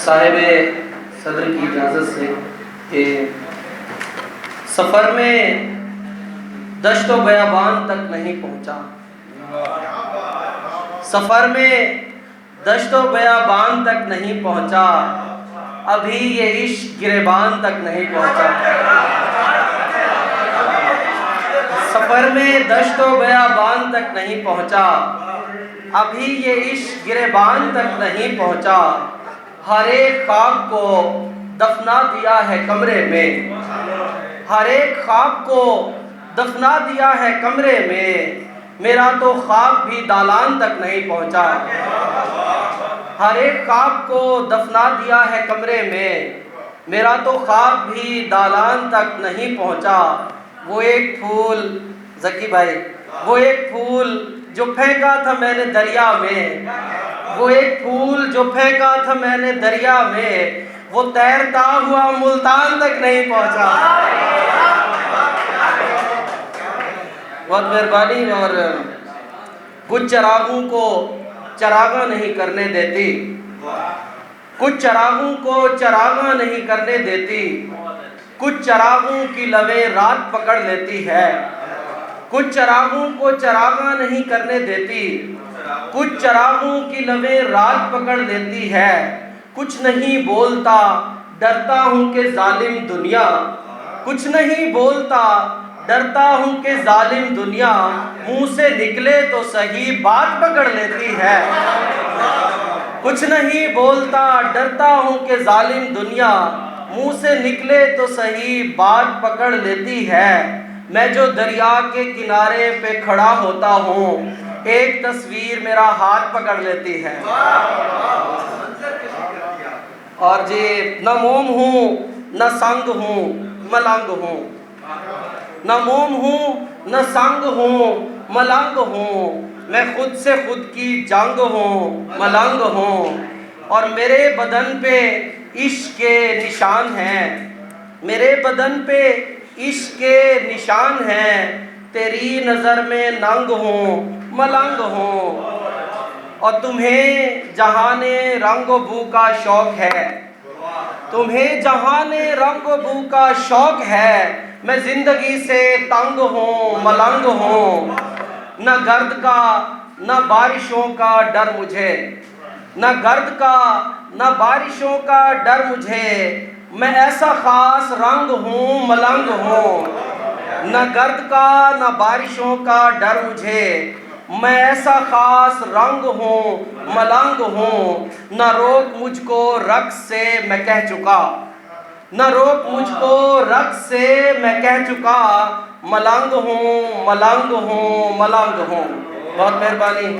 صاحب صدر کی اجازت سے کہ سفر میں دشت و بیابان تک نہیں پہنچا، سفر میں دشت و بیابان تک نہیں پہنچا، ابھی یہ عشق گریبان تک نہیں پہنچا۔ سفر میں دشت و بیابان تک نہیں پہنچا، ابھی یہ عشق گریبان تک نہیں پہنچا۔ ہر ایک خواب کو دفنا دیا ہے کمرے میں، ہر ایک خواب کو دفنا دیا ہے کمرے میں، میرا تو خواب بھی دالان تک نہیں پہنچا۔ ہر ایک خواب کو دفنا دیا ہے کمرے میں، میرا تو خواب بھی دالان تک نہیں پہنچا۔ وہ ایک پھول ذکی بھائی، وہ ایک پھول جو پھینکا تھا میں نے دریا میں، وہ ایک پھول جو پھینکا تھا میں نے دریا میں، وہ تیرتا ہوا ملتان تک نہیں پہنچا۔ بہت مہربانی۔ اور کچھ چراغوں کو چراغاں نہیں کرنے دیتی، کچھ چراغوں کو چراغاں نہیں کرنے دیتی، کچھ چراغوں کی لویں رات پکڑ لیتی ہے، کچھ چراغوں کو چراغاں نہیں کرنے دیتی، کچھ چراغوں کی لویں رات پکڑ لیتی ہے۔ کچھ نہیں بولتا ڈرتا ہوں کہ ظالم دنیا، کچھ نہیں بولتا ڈرتا ہوں کہ ظالم دنیا، منہ سے نکلے تو صحیح بات پکڑ لیتی ہے۔ کچھ نہیں بولتا ڈرتا ہوں کہ ظالم دنیا، منہ سے نکلے تو صحیح بات پکڑ لیتی ہے۔ میں جو دریا کے کنارے پہ کھڑا ہوتا ہوں، ایک تصویر میرا ہاتھ پکڑ لیتی ہے۔ اور جی نہ موم ہوں نہ سنگ ہوں ملنگ ہوں، نہ موم ہوں نہ سنگ ہوں ملنگ ہوں، میں خود سے خود کی جنگ ہوں ملنگ ہوں۔ اور میرے بدن پہ عشق کے نشان ہیں، میرے بدن پہ عشق کے نشان ہیں، تیری نظر میں ننگ ہوں ملنگ ہوں۔ اور تمہیں جہان رنگ و بو کا شوق ہے، تمہیں جہان رنگ و بو کا شوق ہے، میں زندگی سے تنگ ہوں ملنگ ہوں۔ نہ گرد کا نہ بارشوں کا ڈر مجھے، نہ گرد کا نہ بارشوں کا ڈر مجھے، میں ایسا خاص رنگ ہوں ملنگ ہوں۔ نہ گرد کا نہ بارشوں کا ڈر مجھے، میں ایسا خاص رنگ ہوں ملنگ ہوں۔ نہ روک مجھ کو رقص سے میں کہہ چکا، نہ روک مجھ کو رقص سے میں کہہ چکا، ملنگ ہوں ملنگ ہوں ملنگ ہوں۔ بہت مہربانی۔